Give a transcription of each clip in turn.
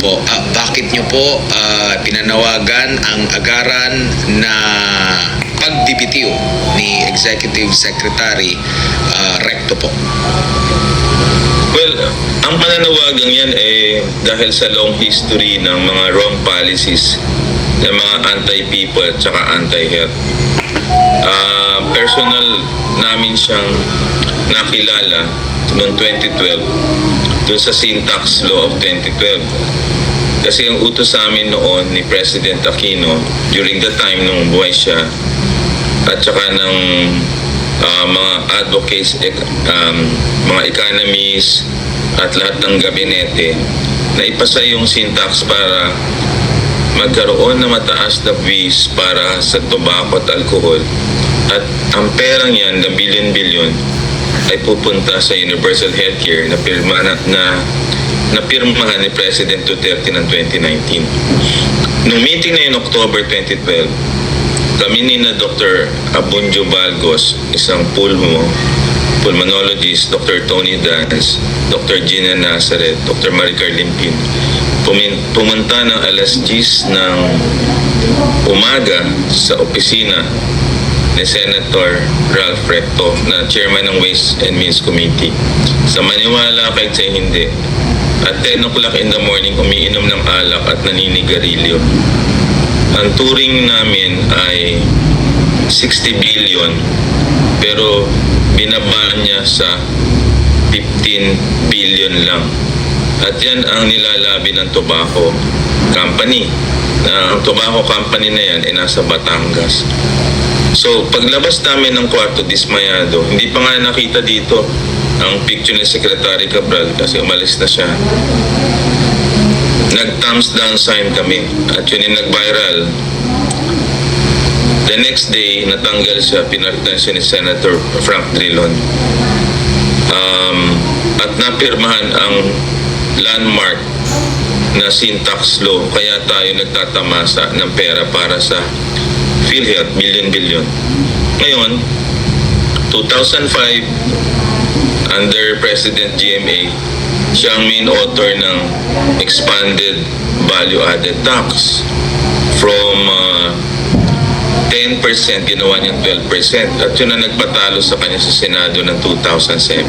Po, bakit nyo po pinanawagan ang agaran na pagdibitiw ni Executive Secretary Recto po? Well, ang pananawagan yan ay dahil sa long history ng mga wrong policies ng mga anti-people at saka anti-health. Personal namin siyang nakilala noong 2012 doon sa Syntax Law of 2012. Kasi ang utos sa amin noon ni President Aquino during the time nung buhay siya at saka ng mga advocates, mga economists at lahat ng gabinete na ipasa yung syntax para magkaroon ng mataas na buwis para sa tobacco at alcohol. At ang perang yan na bilyon-bilyon ay pupunta sa universal healthcare na napirmahan ni President Duterte ng 2019. Nung meeting na yun, October 2012, kami ni na Dr. Abunjo Balgos, isang pulmonologist, Dr. Tony Dance, Dr. Gina Nazareth, Dr. Maricar Limpin, pumunta ng alas 10 ng umaga sa opisina ni Senator Ralph Recto na chairman ng Ways and Means Committee. Sa maniwala kahit sa hindi, at 10 o'clock in the morning umiinom ng alak at naninigarilyo. Ang turing namin ay 60 billion pero binaba niya sa 15 billion lang. At yan ang nilalabi ng tobacco company. Ang tobacco company na yan ay nasa Batangas. So, paglabas namin ng kwarto, dismayado, hindi pa nga nakita dito ang picture ni Secretary Cabral kasi umalis na siya. Nag-thumbs down sign kami at yun yung nag-viral. The next day, natanggal siya, pinalitan siya ni Senator Frank Drilon. At napirmahan ang landmark na syntax law, kaya tayo nagtatamasa ng pera para sa PhilHealth, billion-billion. Ngayon, 2005, under President GMA, siya ang main author ng expanded value-added tax. From 10%, ginawa niyang 12%. At yun ang nagpatalo sa kanya sa Senado ng 2007.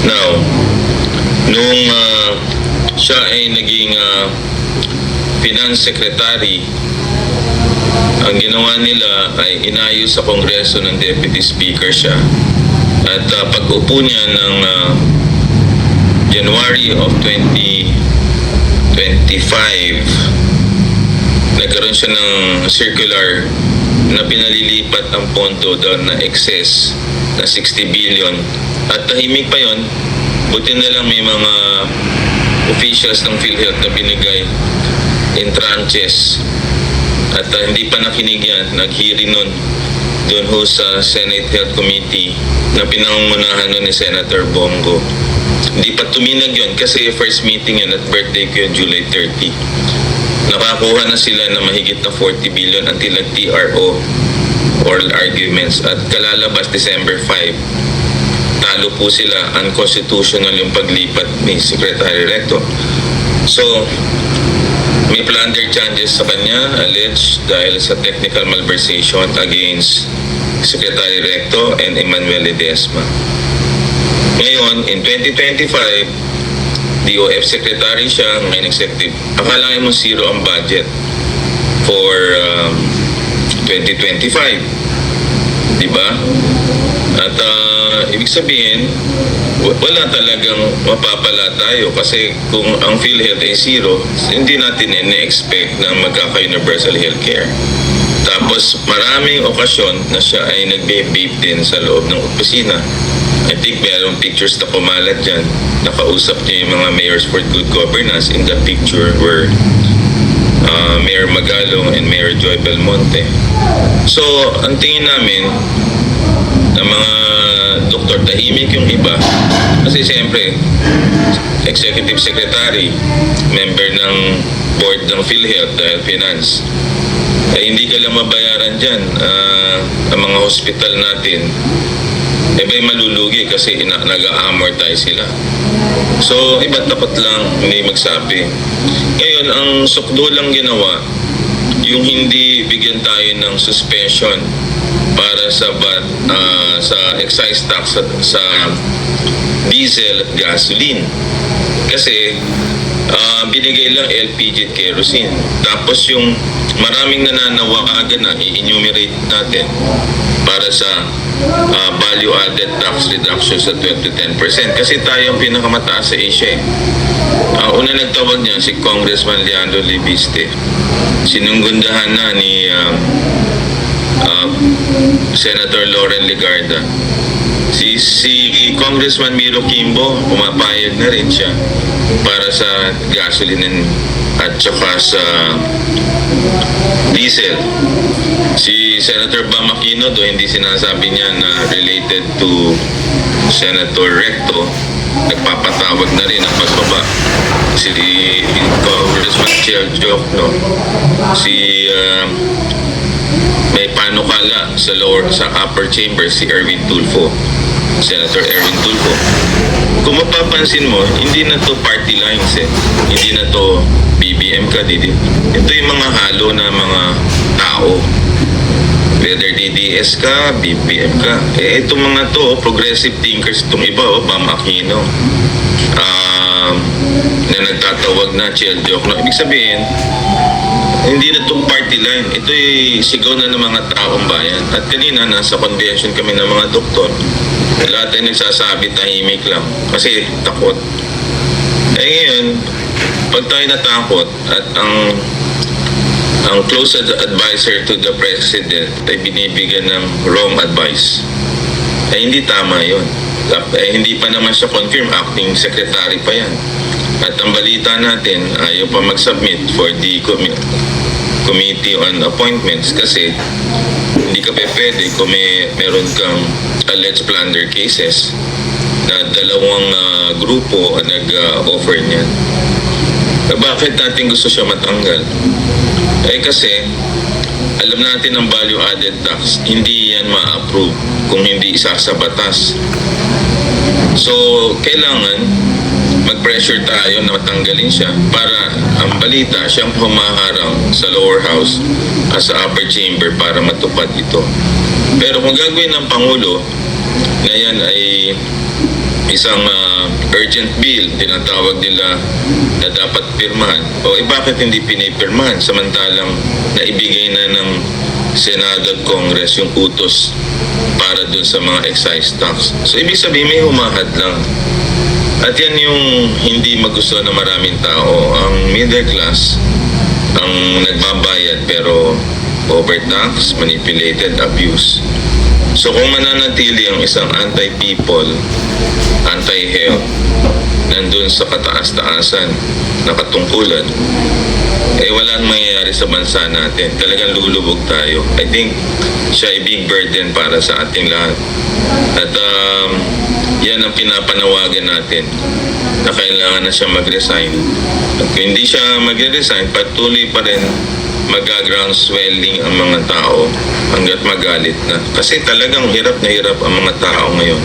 Now, nung siya ay naging Finance Secretary, ang ginawa nila ay inayos sa Kongreso ng Deputy Speaker siya. At pag-upo niya ng January of 2025, nagkaroon siya ng circular na pinalilipat ang pondo daw na excess na 60 billion. At tahimik pa yon, buti na lang may mga officials ng PhilHealth na binigay in tranches. At hindi pa nakinig yan, nag-hearing nun doon ho sa Senate Health Committee na pinangungunahan nun ni Senator Bongo. Hindi pa tuminag yun kasi first meeting yun at birthday ko yun July 30. Nakakuha na sila na mahigit na 40 billion until nag-TRO, oral arguments, at kalalabas December 5. Talo po sila, unconstitutional yung paglipat ni Secretary Recto. So, may plunder charges sa kanya, alleged dahil sa technical malversation against Secretary Recto and Emmanuel Ledesma. Ngayon, in 2025, DOF Secretary siya, ngayon Executive. Akala mo zero ang budget for 2025. Diba? At ibig sabihin, wala talagang mapapala tayo kasi kung ang PhilHealth ay zero, hindi natin ina-expect na magkaka-universal healthcare. Tapos maraming okasyon na siya ay nagbe-vape din sa loob ng opisina. I think mayroong pictures na kumalat dyan. Nakausap niya yung mga mayors for good governance. In the picture were Mayor Magalong and Mayor Joy Belmonte. So, ang tingin namin na mga doktor, tahimik yung iba. Kasi siyempre, Executive Secretary, member ng board ng PhilHealth dahil finance. Hindi ka lang mabayaran dyan. Ang mga hospital natin, ba'y malulugi kasi nag-amortize sila. So, iba takot lang, hindi magsabi. Ngayon, ang sukdo lang ginawa, yung hindi bigyan tayo ng suspension para sa sa excise tax sa diesel at gasoline. Kasi binigay lang LPG at kerosene. Tapos yung maraming nananawagan na i-enumerate natin para sa value added tax reduction sa 12 to 10%. Kasi tayo ang pinakamataas sa Asia. Una nagtawag niya si Congressman Leandro Libiste. Sinunggundahan na ni Senator Lauren Legarda. Si Congressman Miro Kimbo, pumapayag na rin siya para sa gasoline at saka sa diesel. Si Senator Bam Aquino, do hindi sinasabi niya na related to Senator Recto, nagpapatawag na rin ang pagbaba. Si Congressman Chel Jokno, si may panukala sa upper chamber si Erwin Tulfo, Senator Erwin Tulfo. Kung mapapansin mo, hindi na to party lines Hindi na to BBM ka, ito yung mga halo na mga tao. Whether DDS ka, BBM ka. Itong mga to, progressive thinkers, itong iba, Bam Aquino, na nagtatawag na Chel Jokno. Ibig sabihin, hindi na itong party line. Ito ay sigaw na ng mga taong bayan. At kanina, nasa convention kami ng mga doktor. Lahat ay nagsasabi, tahimik lang. Kasi takot. Ngayon, pag tayo natakot at ang close advisor to the president ay binibigyan ng wrong advice, hindi tama yon. Hindi pa naman siya confirm, acting secretary pa yan. At ang balita natin, ayaw pa mag-submit for the Committee on Appointments kasi hindi ka pwede kung meron kang alleged plunder cases na dalawang grupo ang nag-offer niyan. Bakit natin gusto siya matanggal? Kasi alam natin ang value added tax, hindi yan ma-approve kung hindi isa sa batas. So, kailangan mag-pressure tayo na matanggalin siya para ang balita siyang humaharang sa lower house at sa upper chamber para matupad ito. Pero kung gagawin ng Pangulo na yan ay isang urgent bill, tinatawag nila na dapat pirmahan, bakit hindi pinipirmahan samantalang naibigay na ng Senado at Congress yung utos para dun sa mga excise tax. So ibig sabihin may humahad lang. At yan yung hindi magusto na maraming tao. Ang middle class, ang nagbabayad pero overtax, manipulated, abuse. So kung mananatili ang isang anti-people, anti-health, nandun sa kataas-taasan na katungkulan, wala nang mangyayari sa bansa natin. Talagang lulubog tayo. I think siya ay big burden para sa ating lahat. At yan ang pinapanawagan natin na kailangan na siya mag-resign. At kung hindi siya mag-resign, patuloy pa rin mag-ground swelling ang mga tao hanggat magalit na. Kasi talagang hirap na hirap ang mga tao ngayon.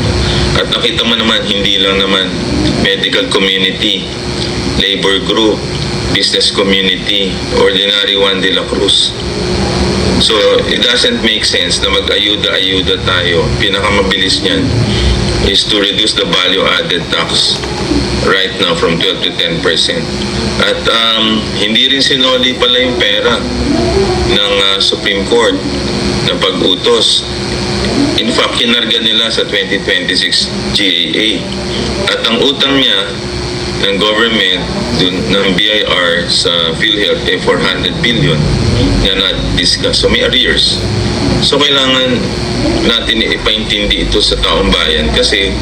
At nakita mo naman, hindi lang naman medical community, labor group, business community, ordinary Juan de la Cruz. So, it doesn't make sense na mag-ayuda-ayuda tayo. Pinakamabilis niyan is to reduce the value added tax right now from 12 to 10%. At hindi rin sinoli pala yung pera ng Supreme Court na pag-utos. In fact, kinarga nila sa 2026 GAA. At ang utang niya ng government ng BIR sa PhilHealth ay 400 billion na na-discuss. So may arrears. So kailangan natin ipaintindi ito sa taong bayan kasi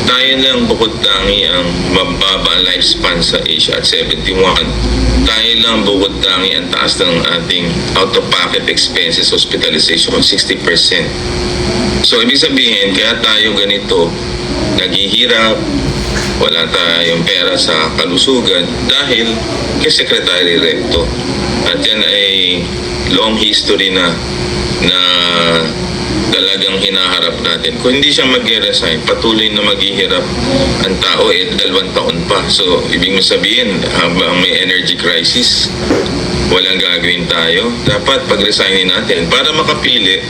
tayo lang bukod tangi ang mababa lifespan sa Asia at 71. Tayo lang bukod tangi ang taas ng ating out-of-pocket expenses, hospitalization of 60%. So ibig sabihin, kaya tayo ganito, naghihirap, wala tayong pera sa kalusugan dahil kay Secretary Recto. At yan ay long history na talagang hinaharap natin. Kung hindi siya mag-resign, patuloy na maghihirap ang tao, 2 taon pa. So, ibig mo sabihin, habang may energy crisis, walang gagawin tayo. Dapat pag-resignin natin para makapili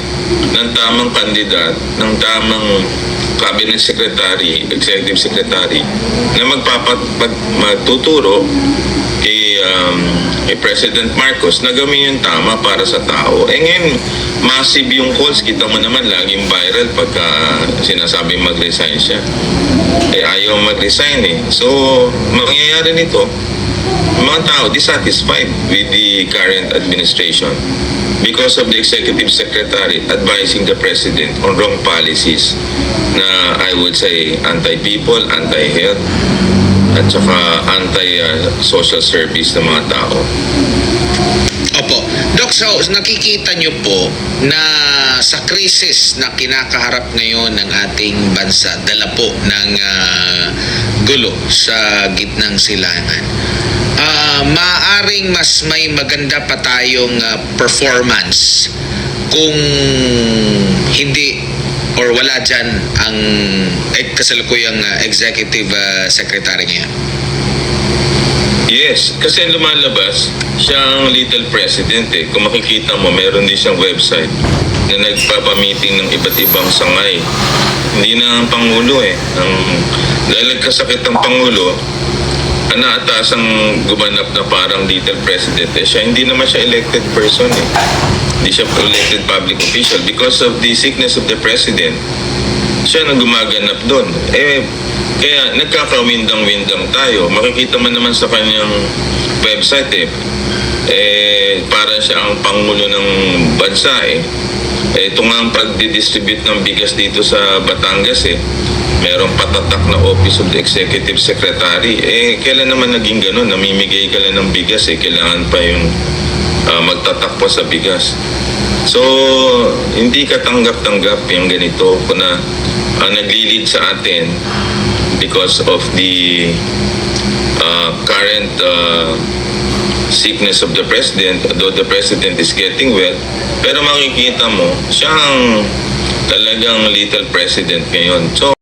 ng tamang kandidat, ng tamang cabinet secretary, executive secretary, na magtuturo kay President Marcos na gawin yung tama para sa tao. Ngayon, massive yung calls. Kita mo naman, laging viral pagka sinasabing mag-resign siya. Ayaw mag-resign eh. So, mangyayari nito, mga tao dissatisfied with the current administration because of the executive secretary advising the president on wrong policies na I would say anti-people, anti-health, at saka anti-social service ng mga tao. Opo. Doc, so nakikita nyo po na sa krisis na kinakaharap ngayon ng ating bansa, dala po ng gulo sa gitnang silangan, maaaring mas may maganda pa tayong performance kung hindi or wala dyan ang kasalukuyang executive secretary ngayon. Yes, kasi lumalabas siyang little president eh. Kung makikita mo, meron din siyang website na nagpapamiting ng iba't ibang sangay. Hindi na ang Pangulo eh. Dahil nagkasakit ang Pangulo, naataas ang gumanap na parang little president eh. Hindi naman siya elected person eh. Hindi siya elected public official. Because of the sickness of the president, siya nang gumaganap doon. Kaya nagkakawindang-windang tayo. Makikita mo naman sa kanyang website para siya ang Pangulo ng bansa eh. Ito nga ang pagdidistribute ng bigas dito sa Batangas eh. Merong patatak na Office of the Executive Secretary. Kailan naman naging ganun? Namimigay ka lang ng bigas eh. Kailangan pa yung magtatak po sa bigas. So, hindi katanggap-tanggap yung ganito na naglilid sa atin because of the current sickness of the president, though the president is getting well, pero makikita mo, siyang talagang little president ngayon. So,